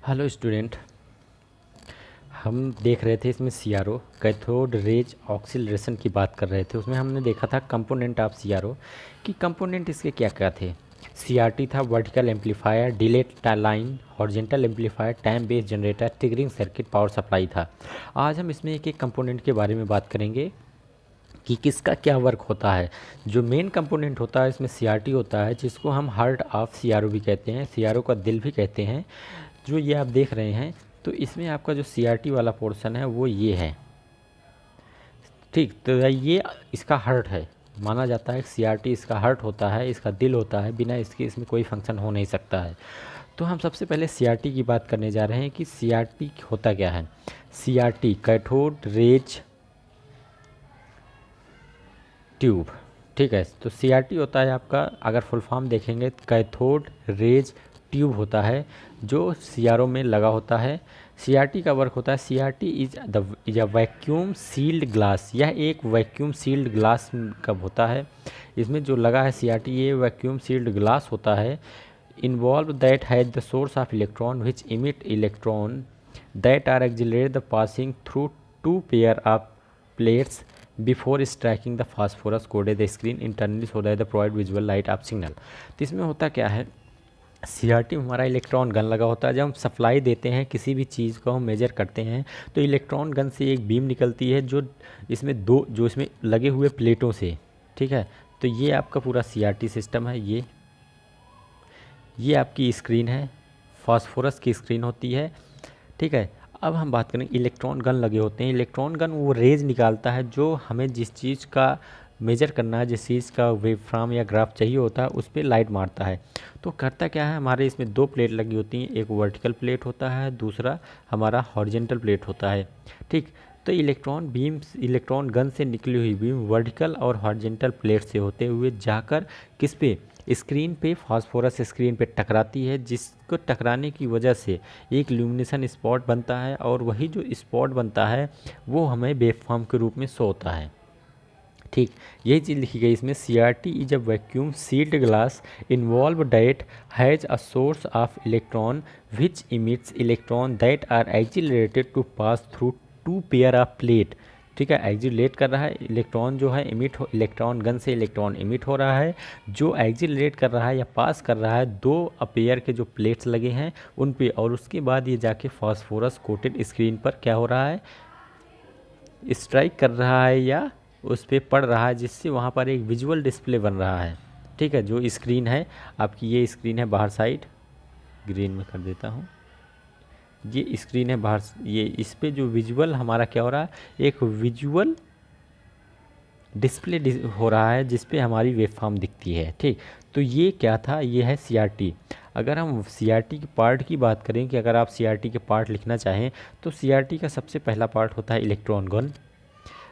Hello student. हम देख रहे थे इसमें सीआरओ कैथोड रेज ऑक्सीलरेशन की बात कर रहे थे। उसमें हमने देखा था कंपोनेंट ऑफ सीआरओ कि कंपोनेंट इसके क्या क्या थे। सीआरटी था vertical amplifier, delay line, horizontal amplifier, time based generator, triggering circuit, power supply था। आज हम इसमें एक एक कंपोनेंट के बारे में बात करेंगे कि किसका क्या वर्क होता है। जो मेन कंपोनेंट होता है इसमें सीआरटी होता है, जिसको हम हार्ट ऑफ सीआरओ भी कहते हैं, सीआरओ का दिल भी कहते हैं। जो ये आप देख रहे हैं, तो इसमें आपका जो सीआरटी वाला पोर्शन है वो ये है। ठीक, तो ये इसका हार्ट है। माना जाता है कि सीआरटी इसका हार्ट होता है, इसका दिल होता है, बिना इसके इसमें कोई फंक्शन हो नहीं सकता है। तो हम सबसे पहले सीआरटी की बात करने जा रहे हैं कि सीआरटी होता क्या है। सीआरटी कैथोड रेज ट्यूब, ठीक है। तो सीआरटी होता है आपका, अगर फुल फॉर्म देखेंगे, कैथोड रेज ट्यूब होता है जो सीआरओ में लगा होता है। सीआरटी का वर्क होता है, CRT is a vacuum sealed glass. यह एक वैक्यूम सील्ड ग्लास कब होता है, इसमें जो लगा है सीआरटी, ये वैक्यूम सील्ड ग्लास होता है। Involve that has the source of electron which emit electron that are accelerate the passing through two pair of plates before striking the phosphorus coded the screen internally so that the provide visual light of signal. तो इसमें होता क्या है, CRT में हमारा electron gun लगा होता है। जब हम सप्लाई देते हैं, किसी भी चीज़ को हम मेजर करते हैं, तो इलेक्ट्रॉन गन से एक बीम निकलती है जो इसमें इसमें लगे हुए प्लेटों से, ठीक है। तो ये आपका पूरा सीआरटी सिस्टम है। ये आपकी स्क्रीन है, फास्फोरस की स्क्रीन होती है, ठीक है। अब हम बात करें, इलेक्ट्रॉन गन लगे होते हैं। इलेक्ट्रॉन गन वो रेज निकालता है जो हमें जिस चीज़ का मेजर करना है, जिस चीज़ का वेवफॉर्म या ग्राफ चाहिए होता है, उस पर लाइट मारता है। तो करता क्या है, हमारे इसमें दो प्लेट लगी होती हैं, एक वर्टिकल प्लेट होता है, दूसरा हमारा हॉरिजॉन्टल प्लेट होता है, ठीक। तो इलेक्ट्रॉन गन से निकली हुई बीम वर्टिकल और हॉरिजॉन्टल प्लेट से होते हुए जाकर किस पे, स्क्रीन पे, फास्फोरस स्क्रीन पे टकराती है, जिसको टकराने की वजह से एक ल्यूमिनेशन स्पॉट बनता है, और वही जो स्पॉट बनता है वो हमें वेवफॉर्म के रूप में शो होता है, ठीक। यही चीज़ लिखी गई इसमें, CRT is a vacuum sealed glass involve that has a source of electron which emits electron that are accelerated to pass through two pair of plate, ठीक है। एक्सिलरेट कर रहा है इलेक्ट्रॉन, जो है इलेक्ट्रॉन गन से इलेक्ट्रॉन इमिट हो रहा है, जो एक्सिलरेट कर रहा है या पास कर रहा है दो पेयर के जो प्लेट्स लगे हैं उन पे, और उसके बाद ये जाके फास्फोरस कोटेड स्क्रीन पर क्या हो रहा है, स्ट्राइक कर रहा है या उस पर पड़ रहा है, जिससे वहाँ पर एक विजुअल डिस्प्ले बन रहा है, ठीक है। जो स्क्रीन है आपकी, ये स्क्रीन है बाहर साइड, ग्रीन में कर देता हूँ, ये स्क्रीन है बाहर, ये इस पे जो विजुअल हमारा क्या हो रहा है, एक विजुअल डिस्प्ले हो रहा है जिस पे हमारी वेवफॉर्म दिखती है, ठीक। तो ये क्या था, ये है सीआरटी। अगर हम सीआरटी के पार्ट की बात करें कि अगर आप सीआरटी के पार्ट लिखना चाहें, तो सीआरटी का सबसे पहला पार्ट होता है इलेक्ट्रॉन गन,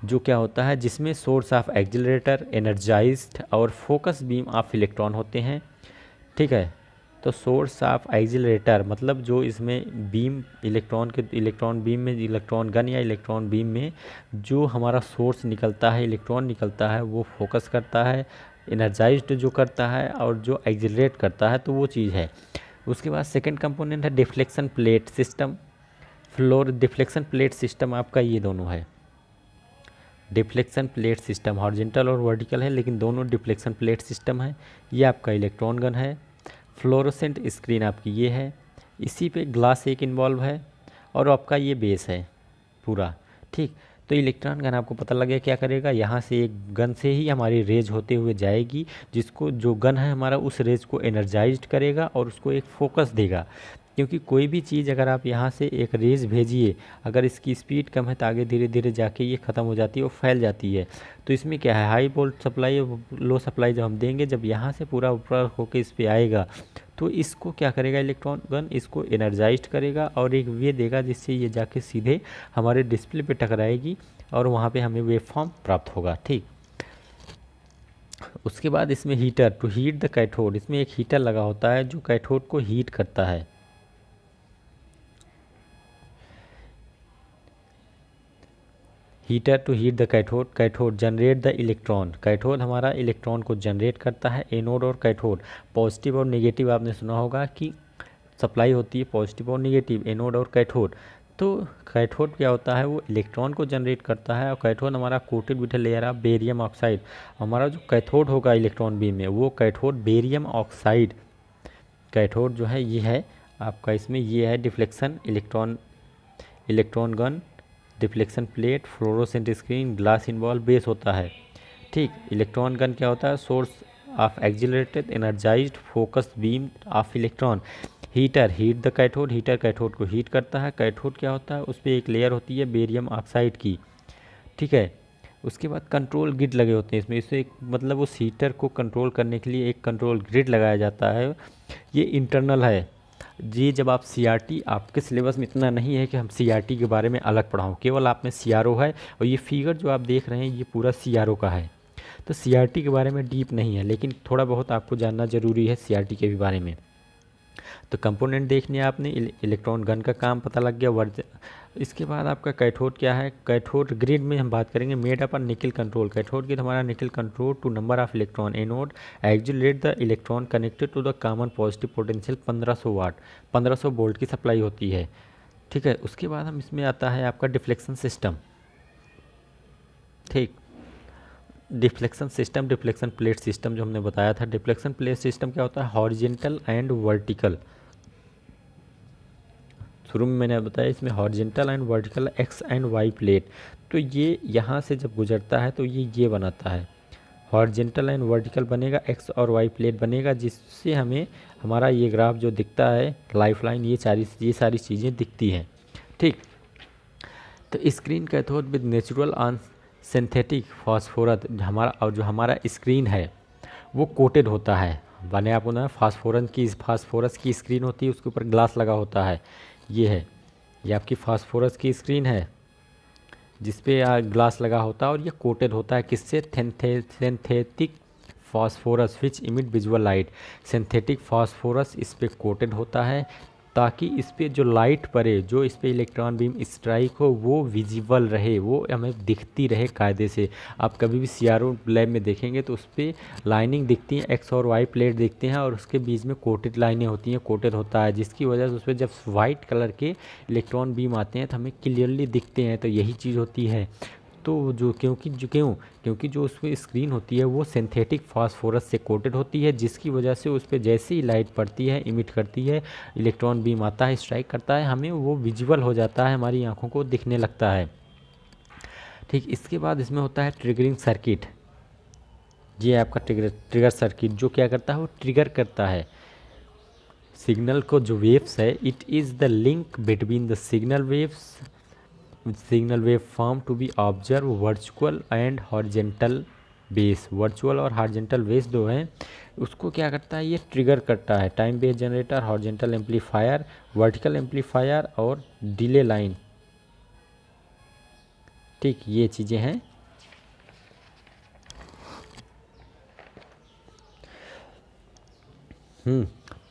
जो क्या होता है, जिसमें सोर्स ऑफ एक्सिलरेटर, एनर्जाइज्ड और फोकस बीम ऑफ इलेक्ट्रॉन होते हैं, ठीक है। तो सोर्स ऑफ एक्सिलरेटर मतलब जो इसमें बीम इलेक्ट्रॉन बीम में, इलेक्ट्रॉन गन या इलेक्ट्रॉन बीम में जो हमारा सोर्स निकलता है, इलेक्ट्रॉन निकलता है, वो फोकस करता है, एनर्जाइज्ड जो करता है, और जो एक्सिलरेट करता है, तो वो चीज़ है। उसके बाद सेकंड कंपोनेंट है deflection plate system. Deflection plate system आपका ये दोनों है। डिफ्लेक्शन प्लेट सिस्टम हॉरिजॉन्टल और वर्टिकल है, लेकिन दोनों डिफ्लेक्शन प्लेट सिस्टम है। ये आपका इलेक्ट्रॉन गन है। फ्लोरोसेंट स्क्रीन आपकी ये है, इसी पे ग्लास एक इन्वॉल्व है, और आपका ये बेस है पूरा, ठीक। तो इलेक्ट्रॉन गन आपको पता लगे क्या करेगा, यहाँ से एक गन से ही हमारी रेज होते हुए जाएगी, जिसको जो गन है हमारा उस रेज को एनर्जाइज्ड करेगा और उसको एक फोकस देगा। क्योंकि कोई भी चीज़ अगर आप यहाँ से एक रेज भेजिए, अगर इसकी स्पीड कम है तो आगे धीरे धीरे जाके ये ख़त्म हो जाती है, वो फैल जाती है। तो इसमें क्या है, हाई वोल्ट सप्लाई, लो सप्लाई जब हम देंगे, जब यहाँ से पूरा ऊपर होकर इस पर आएगा, तो इसको क्या करेगा इलेक्ट्रॉन गन, इसको एनर्जाइज्ड करेगा और एक वे देगा, जिससे ये जाके सीधे हमारे डिस्प्ले पे टकराएगी और वहाँ पे हमें वेवफॉर्म प्राप्त होगा, ठीक। उसके बाद इसमें heater, to heat the cathode, इसमें एक हीटर लगा होता है जो कैथोड को हीट करता है। Heater to heat the cathode generate the electron, cathode हमारा इलेक्ट्रॉन को जनरेट करता है। एनोड और कैथोड, पॉजिटिव और नेगेटिव, आपने सुना होगा कि सप्लाई होती है पॉजिटिव और निगेटिव, एनोड और कैथोड। तो कैथोड क्या होता है, वो इलेक्ट्रॉन को जनरेट करता है, और कैथोड हमारा coated with layer of barium oxide. हमारा जो कैथोड होगा इलेक्ट्रॉन बीम में, वो कैथोड बेरियम ऑक्साइड कैथोड जो है ये है आपका, इसमें ये है deflection electron gun, deflection plate, fluorescent screen, glass involve, base होता है। ठीक, इलेक्ट्रॉन गन क्या होता है, source of accelerated energised focus beam of electron. Heater, heat the cathode, heater cathode को हीट करता है। कैथोड क्या होता है, उस पर एक लेयर होती है बेरियम ऑक्साइड की। ठीक है, उसके बाद कंट्रोल ग्रिड लगे होते हैं इसमें, इसे मतलब उस हीटर को कंट्रोल करने के लिए एक कंट्रोल ग्रिड लगाया जाता है, ये इंटरनल है। जी, जब आप सीआरटी, आपके सिलेबस में इतना नहीं है कि हम सीआरटी के बारे में अलग पढ़ाऊँ, केवल आप में सीआरओ है, और ये फिगर जो आप देख रहे हैं ये पूरा सीआरओ का है। तो सीआरटी के बारे में डीप नहीं है, लेकिन थोड़ा बहुत आपको जानना ज़रूरी है सीआरटी के भी बारे में। तो कंपोनेंट देखने आपने, इलेक्ट्रॉन गन का काम पता लग गया, वर्ज। इसके बाद आपका कैथोड क्या है, कैथोड ग्रिड में हम बात करेंगे, made up nickel control. Cathode की हमारा nickel control to number of electron, anode accelerate the electron connected to the common positive potential 1500 watt, 1500 volt की सप्लाई होती है। ठीक है, उसके बाद हम इसमें आता है आपका डिफ्लेक्शन सिस्टम। ठीक, deflection system, deflection plate system जो हमने बताया था। डिफ्लेक्शन प्लेट सिस्टम क्या होता है, हॉरिजेंटल एंड वर्टिकल। शुरू में मैंने बताया इसमें horizontal and vertical X and Y plate. तो ये यहाँ से जब गुजरता है तो ये बनाता है, हॉरिजेंटल एंड वर्टिकल बनेगा, एक्स और वाई प्लेट बनेगा, जिससे हमें हमारा ये ग्राफ जो दिखता है, लाइफ लाइन, ये सारी चीज़ें दिखती हैं। ठीक, तो screen cathode with natural on synthetic phosphorus, हमारा और जो हमारा स्क्रीन है वो कोटेड होता है। मैंने आपको ना फास्फोरस की स्क्रीन होती है, उसके ऊपर ग्लास लगा होता है। ये है, ये आपकी फास्फोरस की स्क्रीन है जिस पे ग्लास लगा होता है, और ये कोटेड होता है किससे, synthetic phosphorus which emit visual light. Synthetic phosphorus इस पे कोटेड होता है ताकि इस पे जो लाइट पड़े, जो इस पे इलेक्ट्रॉन बीम स्ट्राइक हो, वो विजिबल रहे, वो हमें दिखती रहे कायदे से। आप कभी भी सीआरओ लैब में देखेंगे तो उस पर लाइनिंग दिखती है, एक्स और वाई प्लेट दिखते हैं, और उसके बीच में कोटेड लाइनें होती हैं, कोटेड होता है, जिसकी वजह से उस पर जब वाइट कलर के इलेक्ट्रॉन बीम आते हैं तो हमें क्लियरली दिखते हैं। तो यही चीज़ होती है। तो क्योंकि जो उस पर स्क्रीन होती है वो सिंथेटिक फास्फोरस से कोटेड होती है, जिसकी वजह से उस पर जैसे ही लाइट पड़ती है, इमिट करती है, इलेक्ट्रॉन बीम आता है, स्ट्राइक करता है, हमें वो विजुअल हो जाता है, हमारी आंखों को दिखने लगता है। ठीक, इसके बाद इसमें होता है ट्रिगरिंग सर्किट। ये आपका ट्रिगर सर्किट जो क्या करता है, वो ट्रिगर करता है सिग्नल को, जो वेव्स है, it is the link between the signal wave form to be observe virtual and horizontal base. Virtual और हॉरिजेंटल बेस जो है उसको क्या करता है, ये ट्रिगर करता है। Time base generator, horizontal amplifier, vertical amplifier और डिले लाइन। ठीक, ये चीज़ें हैं।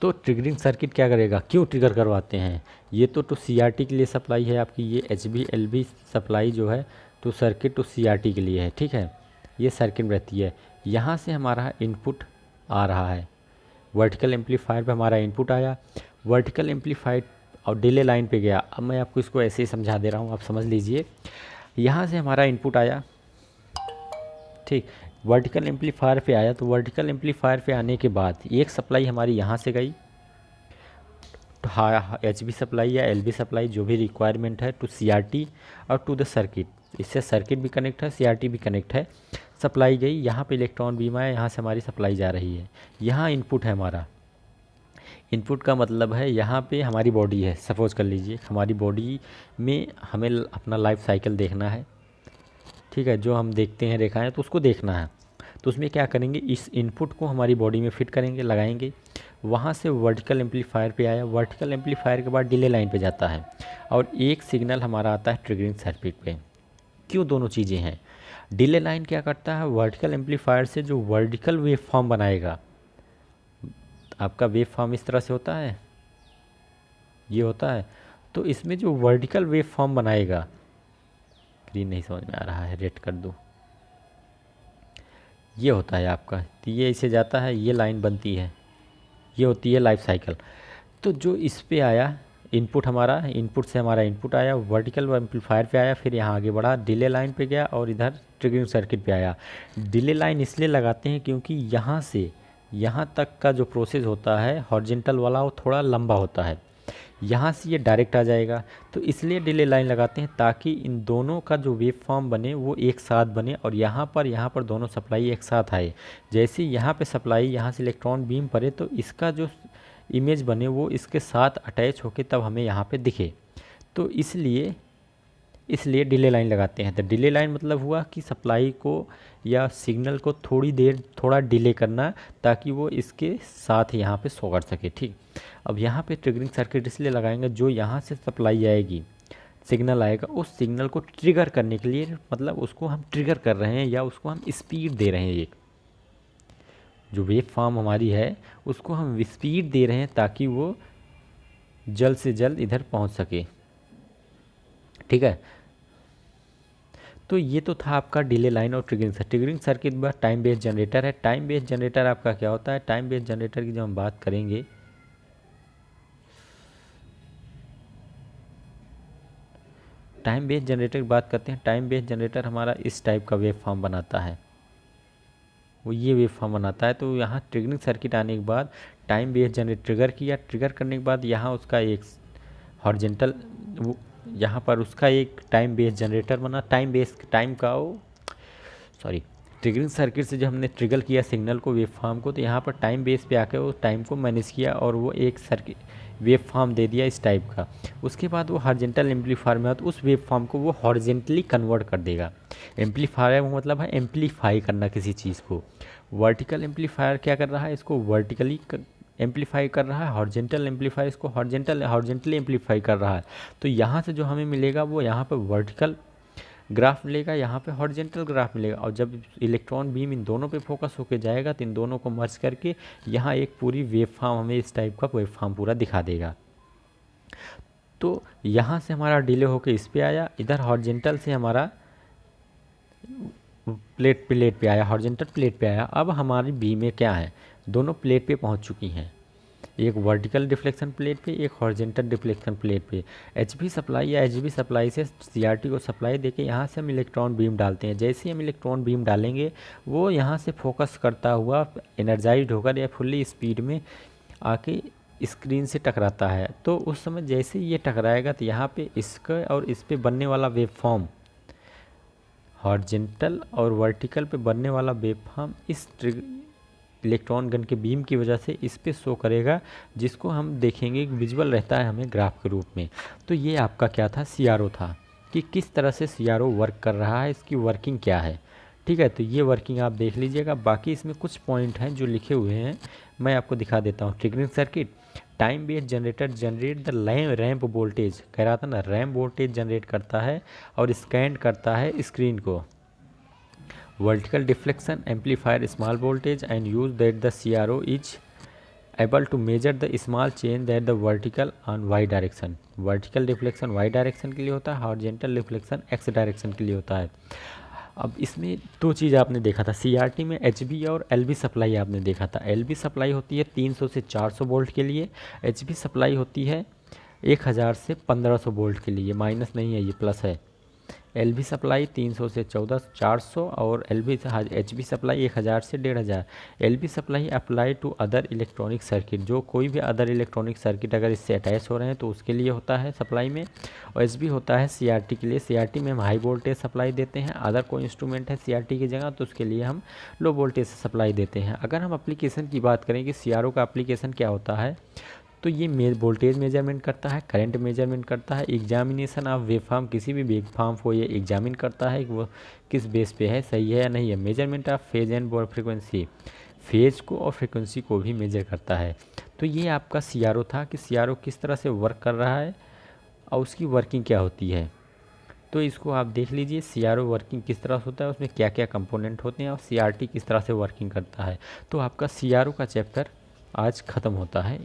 तो ट्रिगरिंग सर्किट क्या करेगा, क्यों ट्रिगर करवाते हैं, ये तो सीआरटी के लिए सप्लाई है आपकी, ये एचबी सप्लाई जो है तो सर्किट तो सीआरटी के लिए है। ठीक है, ये सर्किट रहती है। यहाँ से हमारा इनपुट आ रहा है, वर्टिकल एम्पलीफायर पे हमारा इनपुट आया, वर्टिकल एम्पलीफायर और डिले लाइन पे गया। अब मैं आपको इसको ऐसे ही समझा दे रहा हूँ, आप समझ लीजिए। यहाँ से हमारा इनपुट आया, ठीक, वर्टिकल एम्पलीफायर पे आया, तो वर्टिकल एम्पलीफायर पे आने के बाद एक सप्लाई हमारी यहाँ से गई, तो हाँ, एचबी सप्लाई या एलबी सप्लाई जो भी रिक्वायरमेंट है, टू सीआरटी और टू द सर्किट। इससे सर्किट भी कनेक्ट है, सीआरटी भी कनेक्ट है। सप्लाई गई, यहाँ पे इलेक्ट्रॉन बीम आया, यहाँ से हमारी सप्लाई जा रही है। यहाँ इनपुट है हमारा, इनपुट का मतलब है यहाँ पे हमारी बॉडी है। सपोज कर लीजिए हमारी बॉडी में हमें अपना लाइफ साइकिल देखना है, ठीक है, जो हम देखते हैं रेखाएं, तो उसको देखना है। तो उसमें क्या करेंगे, इस इनपुट को हमारी बॉडी में फिट करेंगे, लगाएंगे। वहाँ से वर्टिकल एम्पलीफायर पे आया, वर्टिकल एम्पलीफायर के बाद डिले लाइन पे जाता है, और एक सिग्नल हमारा आता है ट्रिगरिंग सर्किट पे। क्यों दोनों चीज़ें हैं, डिले लाइन क्या करता है, वर्टिकल एम्पलीफायर से जो वर्टिकल वेव फॉर्म बनाएगा, आपका वेव फॉर्म इस तरह से होता है, ये होता है, तो इसमें जो वर्टिकल वेव फॉर्म बनाएगा, ग्रीन नहीं समझ में आ रहा है, रेड कर दो, ये होता है आपका। तो ये इसे जाता है, ये लाइन बनती है, ये होती है लाइफ साइकिल। तो जो इस पे आया इनपुट, हमारा इनपुट से हमारा इनपुट आया, वर्टिकल एम्पलीफायर पे आया, फिर यहाँ आगे बढ़ा डिले लाइन पे गया और इधर ट्रिगरिंग सर्किट पे आया। डिले लाइन इसलिए लगाते हैं क्योंकि यहाँ से यहाँ तक का जो प्रोसेस होता है हॉरिजॉन्टल वाला वो थोड़ा लंबा होता है, यहाँ से ये डायरेक्ट आ जाएगा, तो इसलिए डिले लाइन लगाते हैं ताकि इन दोनों का जो वेव फॉर्म बने वो एक साथ बने और यहाँ पर दोनों सप्लाई एक साथ आए। जैसे यहाँ पे सप्लाई, यहाँ से इलेक्ट्रॉन बीम पड़े तो इसका जो इमेज बने वो इसके साथ अटैच होके तब हमें यहाँ पे दिखे, तो इसलिए डिले लाइन लगाते हैं। तो डिले लाइन मतलब हुआ कि सप्लाई को या सिग्नल को थोड़ा डिले करना ताकि वो इसके साथ यहाँ पे शो कर सके। ठीक, अब यहाँ पे ट्रिगरिंग सर्किट इसलिए लगाएंगे, जो यहाँ से सप्लाई आएगी, सिग्नल आएगा, उस सिग्नल को ट्रिगर करने के लिए, मतलब उसको हम ट्रिगर कर रहे हैं या उसको हम स्पीड दे रहे हैं, एक जो वेव फॉर्म हमारी है उसको हम स्पीड दे रहे हैं ताकि वो जल्द से जल्द इधर पहुंच सके। ठीक है, तो ये तो था आपका डिले लाइन और ट्रिगरिंग सर्किट। बाद टाइम बेस्ड जनरेटर है। टाइम बेस्ड जनरेटर आपका क्या होता है? टाइम बेस्ड जनरेटर की जब हम बात करेंगे, टाइम बेस्ड जनरेटर की बात करते हैं, टाइम बेस्ड जनरेटर हमारा इस टाइप का वेव फॉर्म बनाता है, वो ये वेव फॉर्म बनाता है। तो यहाँ ट्रिगरिंग सर्किट आने के बाद टाइम बेस्ड जनरेटर ट्रिगर किया, ट्रिगर करने के बाद यहाँ उसका एक हॉरिजॉन्टल, यहाँ पर उसका एक टाइम बेस्ड जनरेटर बना, ट्रिगरिंग सर्किट से जब हमने ट्रिगर किया सिग्नल को, वेव फॉर्म को, तो यहाँ पर टाइम बेस पे आकर वो टाइम को मैनेज किया और वो एक सर्किट वेव फॉर्म दे दिया इस टाइप का। उसके बाद वो हॉरिजॉन्टल एम्पलीफायर में तो उस वेव फॉर्म को वो हॉरिजॉन्टली कन्वर्ट कर देगा। एम्पलीफायर वो मतलब है एम्पलीफाई करना किसी चीज़ को। वर्टिकल एम्पलीफायर क्या कर रहा है? इसको वर्टिकली एम्पलीफाई कर रहा है, हॉरिजॉन्टल एम्पलीफायर इसको हॉरिजॉन्टली एम्पलीफाई कर रहा है। तो यहाँ से जो हमें मिलेगा वो यहाँ पर वर्टिकल ग्राफ मिलेगा, यहाँ पे हॉरिजॉन्टल ग्राफ मिलेगा, और जब इलेक्ट्रॉन बीम इन दोनों पे फोकस होके जाएगा तो इन दोनों को मर्ज करके यहाँ एक पूरी वेव फॉर्म हमें इस टाइप का वेव फॉर्म पूरा दिखा देगा। तो यहाँ से हमारा डिले होके इस पे आया, इधर हॉरिजॉन्टल से हमारा प्लेट पे आया, हॉरिजॉन्टल प्लेट पे आया। अब हमारी बीमें क्या है? दोनों प्लेट पे पहुँच चुकी हैं, एक वर्टिकल डिफ्लेक्शन प्लेट पे, एक हॉरिजॉन्टल डिफ्लेक्शन प्लेट पे। एचवी सप्लाई या एचवी सप्लाई से सीआरटी को सप्लाई देके यहाँ से हम इलेक्ट्रॉन बीम डालते हैं। जैसे ही हम इलेक्ट्रॉन बीम डालेंगे वो यहाँ से फोकस करता हुआ एनर्जाइज्ड होकर या फुल्ली स्पीड में आके स्क्रीन से टकराता है। तो उस समय जैसे ये टकराएगा तो यहाँ पे इसका और इस पे बनने वाला वेव फॉर्म, हॉरिजॉन्टल और वर्टिकल पे बनने वाला वेव फॉर्म इस इलेक्ट्रॉन गन के बीम की वजह से इस पे शो करेगा, जिसको हम देखेंगे विजुअल रहता है हमें ग्राफ के रूप में। तो ये आपका क्या था? सीआरओ था, कि किस तरह से सीआरओ वर्क कर रहा है, इसकी वर्किंग क्या है। ठीक है, तो ये वर्किंग आप देख लीजिएगा। बाकी इसमें कुछ पॉइंट हैं जो लिखे हुए हैं, मैं आपको दिखा देता हूँ। Triggering circuit, time based generator generate the ramp voltage, कह रहा था ना, रैंप वोल्टेज जनरेट करता है और स्कैन करता है स्क्रीन को। Vertical deflection amplifier small voltage and use that the CRO is able to measure the small change that the vertical on y direction. Vertical deflection y direction के लिए होता है, horizontal deflection x direction के लिए होता है। अब इसमें दो चीज़ आपने देखा था, CRT में HV और LV सप्लाई आपने देखा था। LV सप्लाई होती है 300 से 400 वोल्ट के लिए, HV सप्लाई होती है 1000 से 1500 वोल्ट के लिए, माइनस नहीं है, ये प्लस है। LV सप्लाई 300 से 400 और HV सप्लाई 1000 से 1500। LV supply apply to other electronic circuit, जो कोई भी अदर इलेक्ट्रॉनिक सर्किट अगर इससे अटैच हो रहे हैं तो उसके लिए होता है सप्लाई में। और HV होता है CRT के लिए। CRT में हम हाई वोल्टेज सप्लाई देते हैं, अदर कोई इंस्ट्रूमेंट है CRT की जगह तो उसके लिए हम लो वोल्टेज से सप्लाई देते हैं। अगर हम एप्लीकेशन की बात करें कि CRO का एप्लीकेशन क्या होता है, तो ये वोल्टेज मेजरमेंट करता है, करंट मेजरमेंट करता है, एग्जामिनेशन ऑफ वेव फॉर्म, किसी भी वेव फॉर्म को ये एग्जामिन करता है कि वो किस बेस पे है, सही है या नहीं है। Measurement of phase and frequency, phase को और फ्रीक्वेंसी को भी मेजर करता है। तो ये आपका CRO था कि CRO किस तरह से वर्क कर रहा है और उसकी वर्किंग क्या होती है। तो इसको आप देख लीजिए, CRO वर्किंग किस तरह से होता है, उसमें क्या क्या कंपोनेंट होते हैं और CRT किस तरह से वर्किंग करता है। तो आपका CRO का चैप्टर आज ख़त्म होता है।